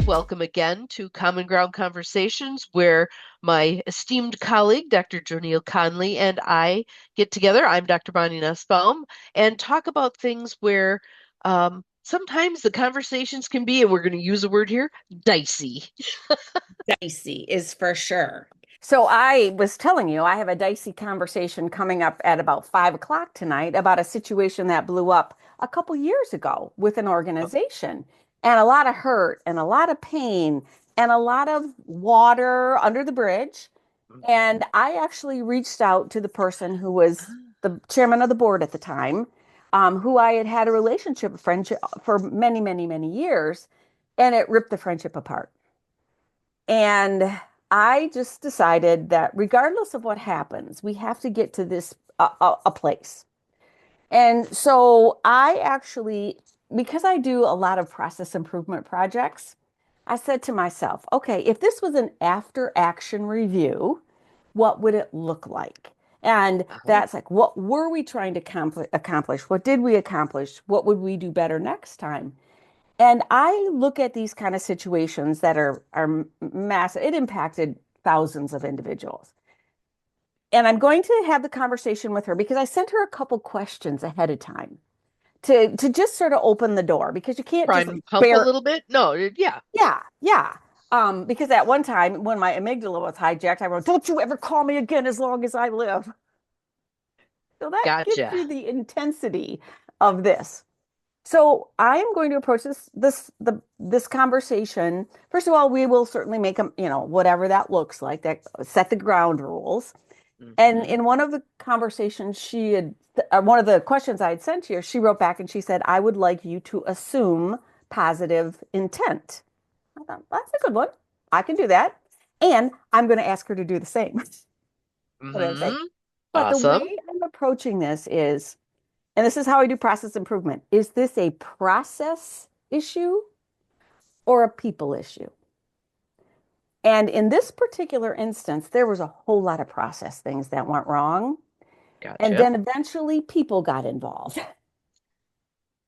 welcome again to Common Ground Conversations, where my esteemed colleague, Dr. JoNeil Conley, and I get together. I'm Dr. Bonnie Nussbaum, and talk about things where sometimes the conversations can be, and we're going to use a word here, dicey. Dicey is for sure. So I was telling you, I have a dicey conversation coming up at about 5 o'clock tonight about a situation that blew up a couple years ago with an organization, and a lot of hurt and a lot of pain and a lot of water under the bridge. And I actually reached out to the person who was the chairman of the board at the time, who I had had a relationship, a friendship for many, many, many years, and it ripped the friendship apart. And I just decided that regardless of what happens, we have to get to this a place. And so I actually, because I do a lot of process improvement projects, I said to myself, okay, if this was an after action review, what would it look like? And Uh-huh. that's like, what were we trying to accomplish? What did we accomplish? What would we do better next time? And I look at these kind of situations that are massive. It impacted thousands of individuals. And I'm going to have the conversation with her because I sent her a couple questions ahead of time to just sort of open the door because you can't just Prime like and pump a bear. little bit? No, yeah, Yeah, yeah. Because at one time when my amygdala was hijacked, I wrote, "Don't you ever call me again as long as I live." So that gives gotcha. you the intensity of this. So I am going to approach this conversation. First of all, we will certainly make them, whatever that looks like, that set the ground rules. And Hmm. in one of the conversations she had, one of the questions I had sent here, she wrote back and she said, "I would like you to assume positive intent." I thought, that's a good one. I can do that. And I'm going to ask her to do the same. What did I say? Hmm. But the Awesome. way I'm approaching this is, and this is how I do process improvement, is this a process issue or a people issue? And in this particular instance, there was a whole lot of process things that went wrong. And Gotcha. then eventually people got involved.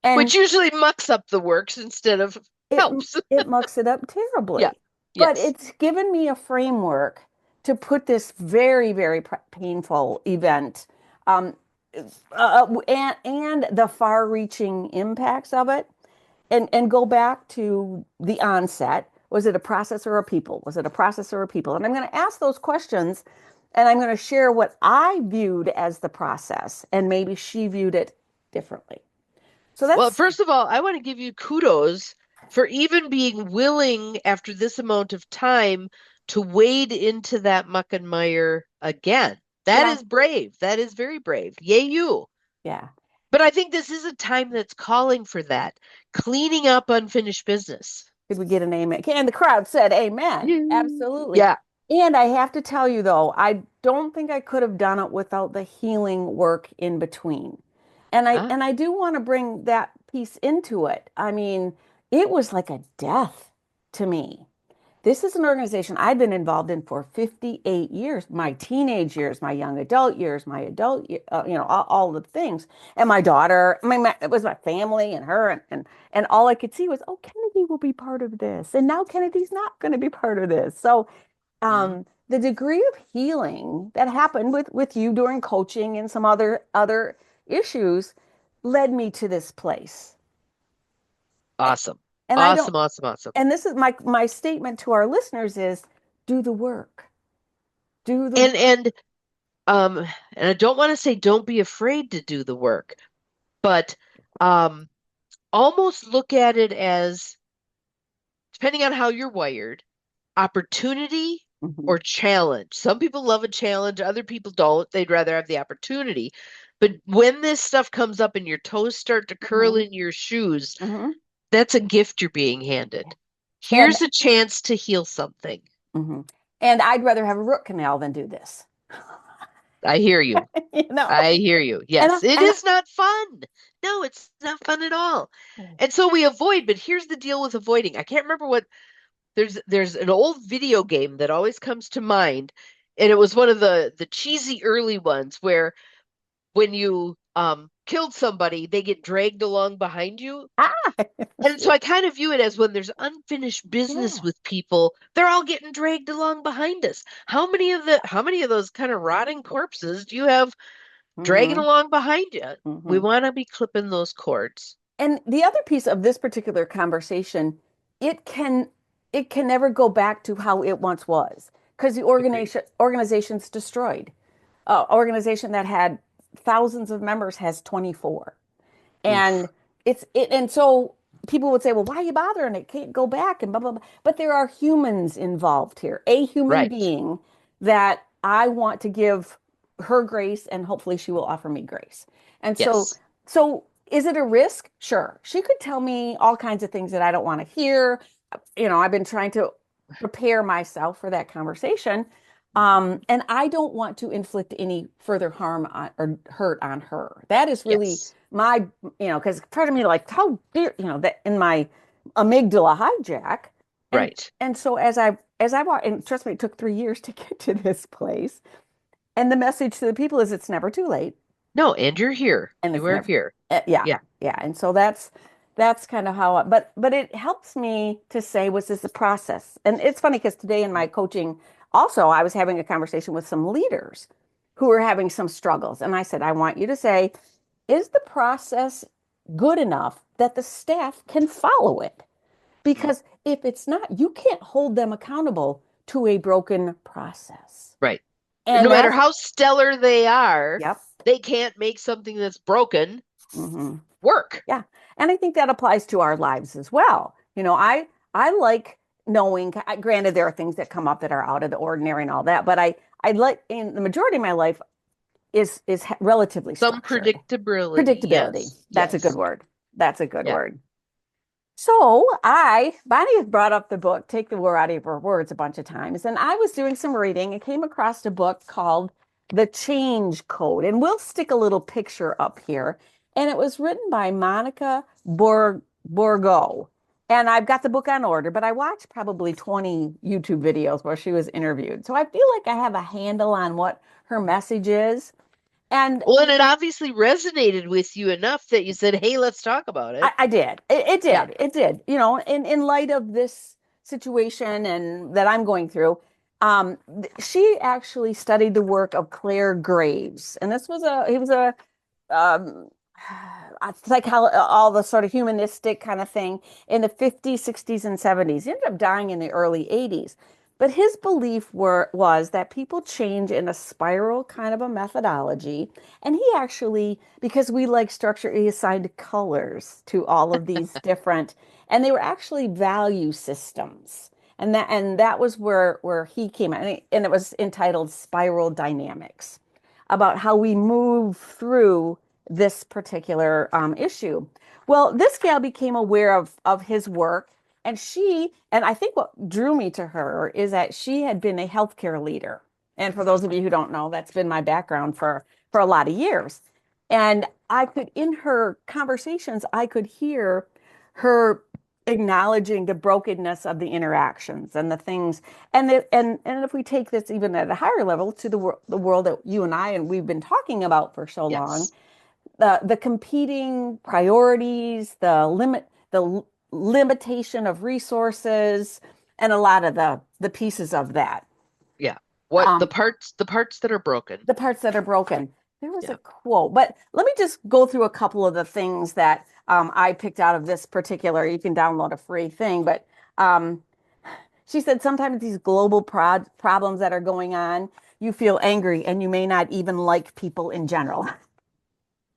And Which usually mucks up the works instead of it helps. it mucks it up Yeah. terribly. But Yes. it's given me a framework to put this very, very painful event, um, and the far-reaching impacts of it, and go back to the onset. Was it a process or a people? Was it a process or a people? And I'm going to ask those questions, and I'm going to share what I viewed as the process, and maybe she viewed it differently. So Well, that's first of all, I want to give you kudos for even being willing after this amount of time to wade into that muck and mire again. That yeah, is brave. That is very brave. Yay, you. yeah. But I think this is a time that's calling for that, cleaning up unfinished business. Did we get an amen? And the crowd said amen. Yeah. Absolutely. Yeah. And I have to tell you, though, I don't think I could have done it without the healing work in between. Ah, And I do want to bring that piece into it. I mean, it was like a death to me. This is an organization I've been involved in for 58 years, my teenage years, my young adult years, my all the things. And my daughter, it was my family and her, and all I could see was, oh, Kennedy will be part of this. And now Kennedy's not going to be part of this. So mm, the degree of healing that happened with you during coaching and some other issues led me to this place. awesome. And I don't, Awesome, awesome, awesome. and this is my statement to our listeners is do the work. Do the And work. and um and I don't want to say don't be afraid to do the work, but um almost look at it as, depending on how you're wired, opportunity Mhm. or challenge. Some people love a challenge, other people don't. They'd rather have the opportunity. But when this stuff comes up and your toes start to curl Mhm. in your shoes, Mhm. that's a gift you're being handed. And Here's a chance to heal something. mhm. And I'd rather have a root canal than do this. I hear you. You know. I hear you. And Yes, it and is not fun. No, it's not fun at all. And so we avoid, but here's the deal with avoiding. I can't remember what there's an old video game that always comes to mind, and it was one of the cheesy early ones where when you killed somebody, they get dragged along behind you. Ah, And so I kind of view it as when there's unfinished business yeah. with people, they're all getting dragged along behind us. How many of those kind of rotting corpses do you have dragging Hmm. along behind you? We Hmm. want to be clipping those cords. And the other piece of this particular conversation, it can it can never go back to how it once was because the Agreed. organization's destroyed. Organization that had thousands of members has 24. And Oof. and so people would say, well, why are you bothering? It can't go back and blah blah blah. But there are humans involved here, a human Right. being that I want to give her grace, and hopefully she will offer me grace. And Yes. so is it a risk? Sure. She could tell me all kinds of things that I don't want to hear. I've been trying to prepare myself for that conversation. And I don't want to inflict any further harm or hurt on her. That is really Yes. my, because part of me like, how dare, that in my amygdala hijack. And Right. and so as I walk, and trust me, it took 3 years to get to this place. And the message to the people is it's never too late. No, and you're here. And You it's are never, here. yeah, Yeah. yeah. And so that's kind of how but it helps me to say, was this a process? And it's funny because today in my coaching also I was having a conversation with some leaders who were having some struggles, and I said, I want you to say, is the process good enough that the staff can follow it? Mm. Because if it's not, you can't hold them accountable to a broken process. Right. No And matter that's, how stellar they are, yep. they can't make something that's broken Hmm. work. Yeah. And I think that applies to our lives as well. I like knowing, granted, there are things that come up that are out of the ordinary and all that, but I like, in the majority of my life is relatively Some structured. predictability. Predictability. Yes. That's a good Yes. word. That's a good Yeah. word. Bonnie has brought up the book, Take the War Out of Your Words, a bunch of times. And I was doing some reading and came across a book called The Change Code. And we'll stick a little picture up here. And it was written by Monica Borgo. And I've got the book on order, but I watched probably 20 YouTube videos where she was interviewed. So I feel like I have a handle on what her message is. And Well, and it obviously resonated with you enough that you said, "Hey, let's talk about it." I did. It Yeah. did. It did. In light of this situation and that I'm going through, she actually studied the work of Claire Graves, and this was a he was um, a all the sort of humanistic kind of thing in the 50s, 60s, and 70s. He ended up dying in the early 80s. But his belief was that people change in a spiral kind of a methodology. And he actually, because we like structure, he assigned colors to all of these different, and they were actually value systems. And that was where he came at, and it was entitled Spiral Dynamics, about how we move through this particular issue. Well, this gal became aware of his work, and I think what drew me to her is that she had been a healthcare leader. And for those of you who don't know, that's been my background for a lot of years. And in her conversations, I could hear her acknowledging the brokenness of the interactions and the things. And if we take this even at a higher level to the world that you and I and we've been talking about for so long, Yes. the competing priorities, the limitation of resources, and a lot of the pieces of that. Yeah. What Um, the parts that are broken. the parts that are broken. There was a Yeah. quote, but let me just go through a couple of the things that I picked out of this particular. You can download a free thing, but um, she said sometimes these global problems that are going on, you feel angry and you may not even like people in general.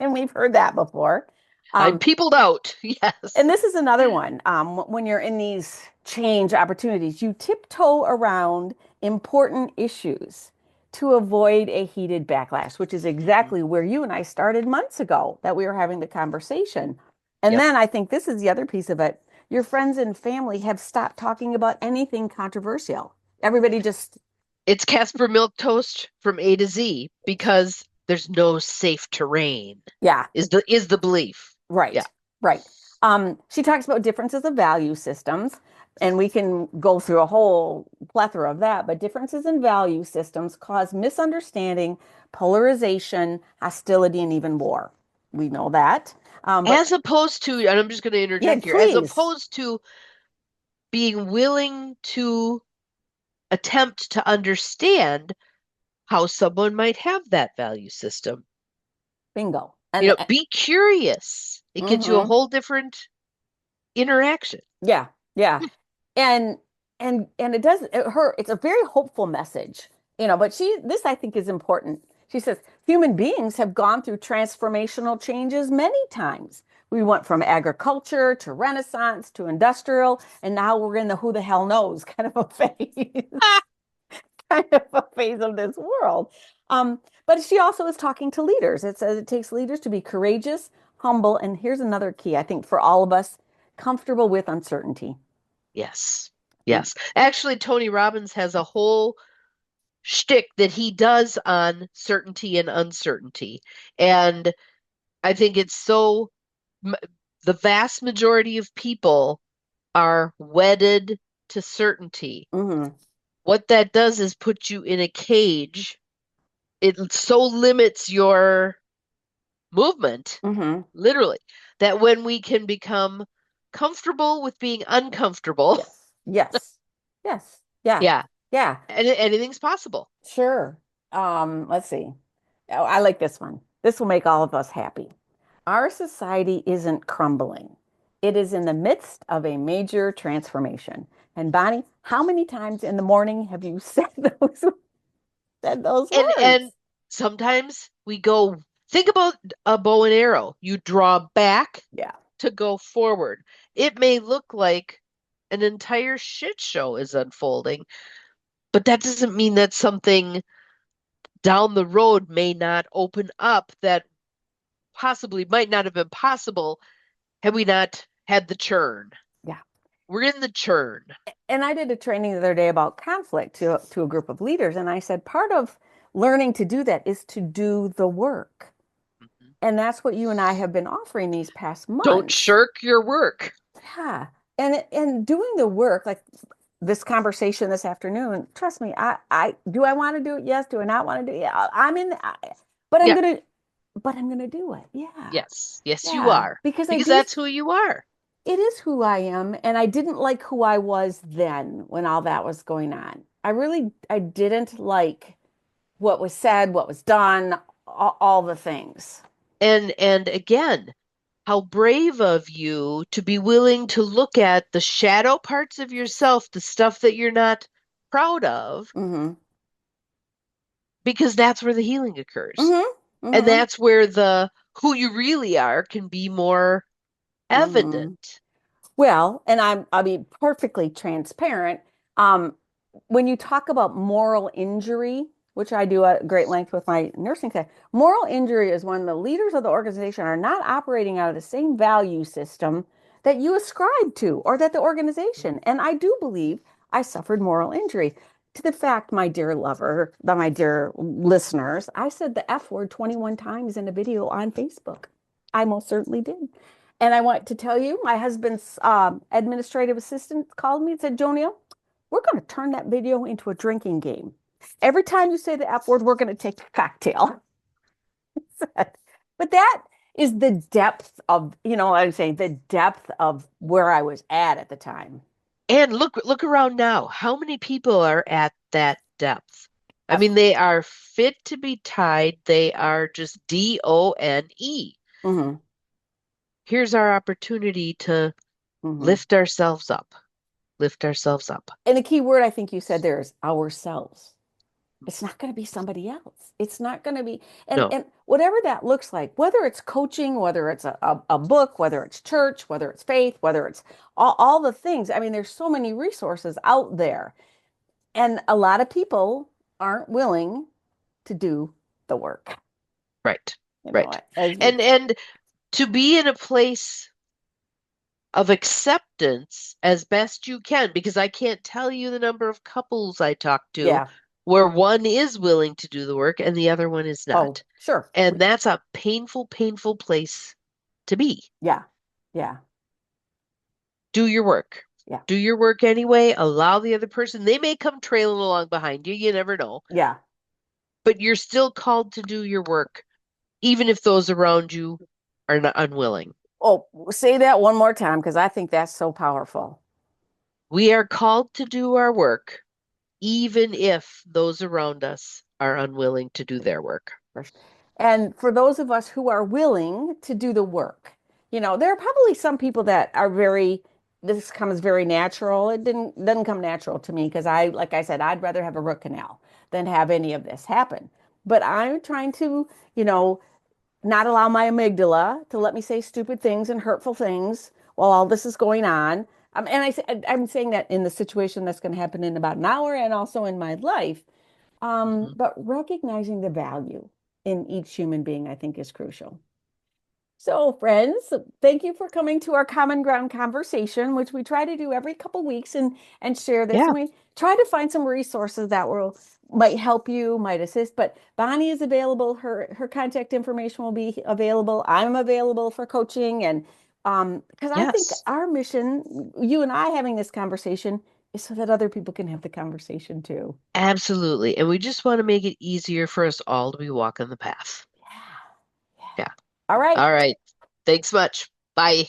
And we've heard that before. I'm Um, peopled out. and Yes. this is another one. When you're in these change opportunities, you tiptoe around important issues to avoid a heated backlash, which is Mhm. exactly where you and I started months ago that we were having the conversation. And Yep. then I think this is the other piece of it. Your friends and family have stopped talking about anything controversial. Everybody just, It's Casper milk toast from A to Z because there's no safe terrain. yeah, Is the belief. Yeah. right, right. She talks about differences of value systems, and we can go through a whole plethora of that, but differences in value systems cause misunderstanding, polarization, hostility, and even war. We know that. But As opposed to, and I'm just going to yeah, interject here, as please. opposed to being willing to attempt to understand how someone might have that value system. Bingo. Be curious. It gives you a Mhm. whole different interaction. Yeah, yeah. And and it does it's a very hopeful message, but this I think is important. She says human beings have gone through transformational changes many times. We went from agriculture to Renaissance to industrial, and now we're in the who the hell knows kind of a phase, kind of a phase of this world. But she also is talking to leaders. It says it takes leaders to be courageous, humble, and here's another key, I think, for all of us, comfortable with uncertainty. Yes. And Yes. Actually, Tony Robbins has a whole shtick that he does on certainty and uncertainty. And I think it's m- the vast majority of people are wedded to certainty. mhm, What that does is put you in a cage. It so limits your movement, mhm. literally, that when we can become comfortable with being uncomfortable, Yes. Yes. Yes. Yeah. yeah, Yeah. anything's possible. Sure. Let's see. Oh, I like this one. This will make all of us happy. Our society isn't crumbling. It is in the midst of a major transformation. And Bonnie, how many times in the morning have you said those And words? sometimes we go think about a bow and arrow. You draw back Yeah. to go forward. It may look like an entire shit show is unfolding, but that doesn't mean that something down the road may not open up that possibly might not have been possible had we not had the churn. Yeah. We're in the churn. And I did a training the other day about conflict to a group of leaders. And I said, part of learning to do that is to do the work. Mhm. And that's what you and I have been offering these past Don't months. shirk your work. Yeah. And doing the work, like this conversation this afternoon, trust me, I do I want to do it? Yes. Do I not want to do it? Yeah. But I'm Yeah. gonna but I'm gonna do it. Yeah. Yes. Yes, you Yeah. are. Because I Because do that's who you are. it is who I am, and I didn't like who I was then when all that was going on. I didn't like what was said, what was done, all the things. And again, how brave of you to be willing to look at the shadow parts of yourself, the stuff that you're not proud of, Mm-hmm. because that's where the healing occurs. Mm-hmm. And Mm-hmm. that's where the who you really are can be more Mm-hmm. evident. Well, and I'll be perfectly transparent. Um, when you talk about moral injury, which I do at great length with my nursing class, moral injury is when the leaders of the organization are not operating out of the same value system that you ascribe to or that the organization. And I do believe I suffered moral injury. To the fact, my dear lover, my dear listeners, I said the F word 21 times in a video on Facebook. I most certainly did. And I want to tell you, my husband's administrative assistant called me and said, JoNeil, we're going to turn that video into a drinking game. Every time you say the F word, we're going to take a cocktail. But that is the depth of, I'm saying the depth of where I was at the time. And look around now. How many people are at that depth? I F. mean, they are fit to be tied. They are just DONE. Mm-hmm, Here's our opportunity to mm-hmm. lift ourselves up. Lift ourselves up. And the key word I think you said there is ourselves. It's not going to be somebody else. It's not going to be, No, and whatever that looks like, whether it's coaching, whether it's a book, whether it's church, whether it's faith, whether it's all the things. I mean, there's so many resources out there. And a lot of people aren't willing to do the work. right, You know, right. as we, And to be in a place of acceptance as best you can, because I can't tell you the number of couples I talk to yeah. where one is willing to do the work and the other one is Oh, not. sure. And that's a painful, painful place to be. Yeah. Yeah. Do your work. Yeah. Do your work anyway. Allow the other person. They may come trailing along behind you. You never know. Yeah. But you're still called to do your work, even if those around you are not unwilling. Oh, say that one more time because I think that's so powerful. We are called to do our work, even if those around us are unwilling to do their work. And for those of us who are willing to do the work, there are probably some people that are this comes very natural. It doesn't come natural to me because like I said, I'd rather have a root canal than have any of this happen. But I'm trying to, you know, not allow my amygdala to let me say stupid things and hurtful things while all this is going on. I'm saying that in the situation that's going to happen in about an hour and also in my life. Mhm. But recognizing the value in each human being, I think, is crucial. So, friends, thank you for coming to our Common Ground conversation, which we try to do every couple weeks and share this. Yeah. And we try to find some resources that will might help you, might assist. But Bonnie is available. Her contact information will be available. I'm available for coaching. And because I think Yes. our mission, you and I having this conversation, is so that other people can have the conversation too. Absolutely. And we just want to make it easier for us all to be walking the path. Yeah. Yeah. Yeah. All right. All right. Thanks much. Bye.